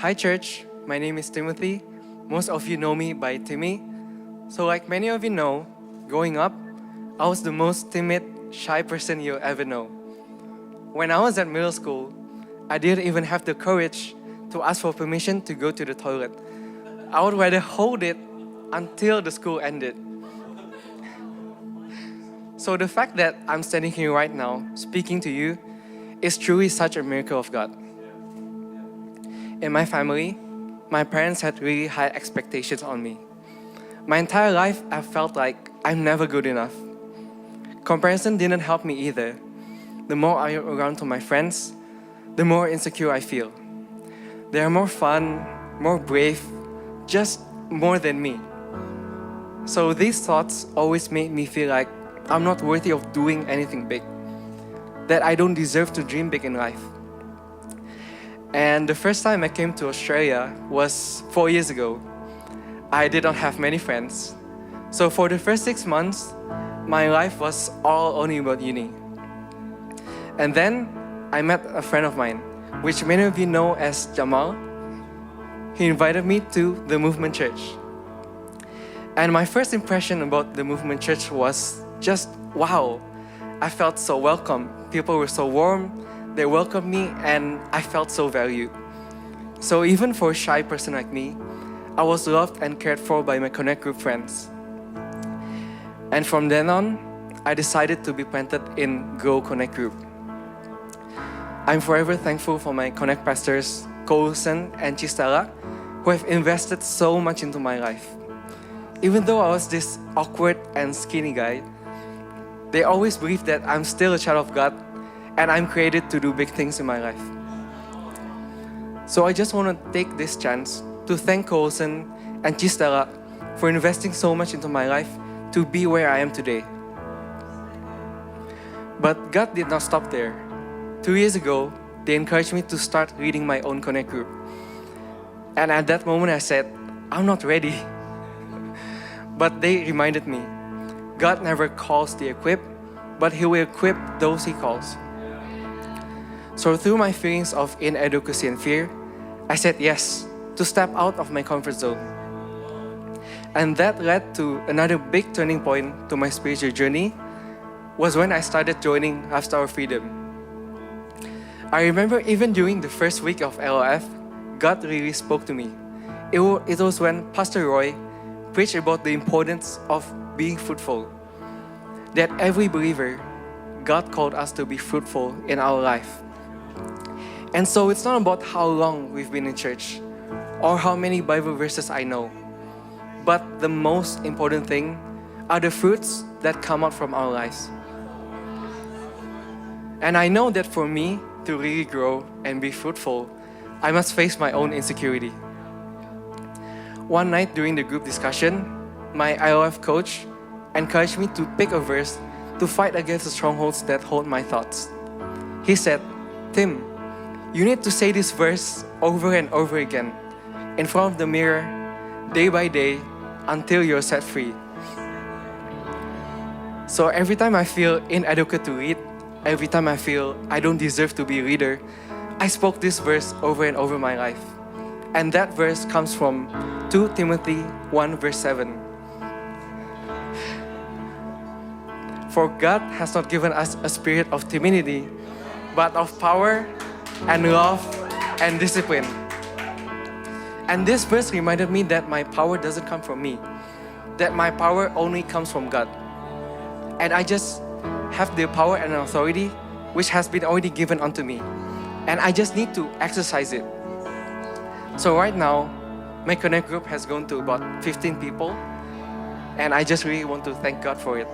Hi church, my name is Timothy. Most of you know me by Timmy. So like many of you know, growing up, I was the most timid, shy person you'll ever know. When I was at middle school, I didn't even have the courage to ask for permission to go to the toilet. I would rather hold it until the school ended. So the fact that I'm standing here right now, speaking to you, is truly such a miracle of God. In my family, my parents had really high expectations on me. My entire life, I felt like I'm never good enough. Comparison didn't help me either. The more I am around to my friends, the more insecure I feel. They are more fun, more brave, just more than me. So these thoughts always made me feel like I'm not worthy of doing anything big, that I don't deserve to dream big in life. And the first time I came to Australia was 4 years ago. I did not have many friends. So for the first 6 months, my life was all only about uni. And then I met a friend of mine, which many of you know as Jamal. He invited me to the Movement Church. And my first impression about the Movement Church was just wow. I felt so welcome. People were so warm. They welcomed me and I felt so valued. So even for a shy person like me, I was loved and cared for by my Connect group friends. And from then on, I decided to be planted in Grow Connect group. I'm forever thankful for my Connect pastors, Colson and Chistela, who have invested so much into my life. Even though I was this awkward and skinny guy, they always believed that I'm still a child of God and I'm created to do big things in my life. So I just want to take this chance to thank Colson and Chistela for investing so much into my life to be where I am today. But God did not stop there. 2 years ago, they encouraged me to start leading my own Connect group. And at that moment I said, I'm not ready. But they reminded me, God never calls the equipped, but He will equip those He calls. So through my feelings of inadequacy and fear, I said yes to step out of my comfort zone. And that led to another big turning point to my spiritual journey was when I started joining Lifestyle Freedom. I remember even during the first week of LOF, God really spoke to me. It was when Pastor Roy preached about the importance of being fruitful. That every believer, God called us to be fruitful in our life. And so it's not about how long we've been in church or how many Bible verses I know. But the most important thing are the fruits that come out from our lives. And I know that for me to really grow and be fruitful, I must face my own insecurity. One night during the group discussion, my IOF coach encouraged me to pick a verse to fight against the strongholds that hold my thoughts. He said, Tim, you need to say this verse over and over again in front of the mirror, day by day, until you're set free. So every time I feel inadequate to lead, every time I feel I don't deserve to be a leader, I spoke this verse over and over my life. And that verse comes from 2 Timothy 1 verse 7. For God has not given us a spirit of timidity, but of power and love and discipline. And this verse reminded me that my power doesn't come from me, that my power only comes from God. And I just have the power and authority which has been already given unto me. And I just need to exercise it. So right now, my Connect group has grown to about 15 people. And I just really want to thank God for it.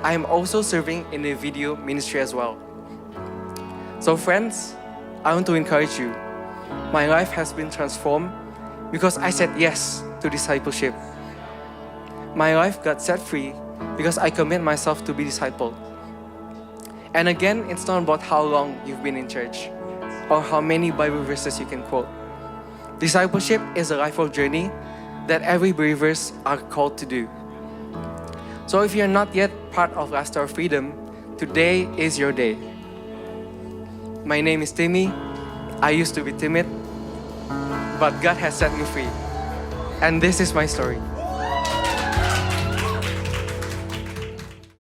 I am also serving in the video ministry as well. So friends, I want to encourage you. My life has been transformed because I said yes to discipleship. My life got set free because I commit myself to be discipled. And again, it's not about how long you've been in church or how many Bible verses you can quote. Discipleship is a lifelong journey that every believers are called to do. So if you're not yet part of Lifestyle Freedom, today is your day. My name is Timmy. I used to be timid, but God has set me free. And this is my story.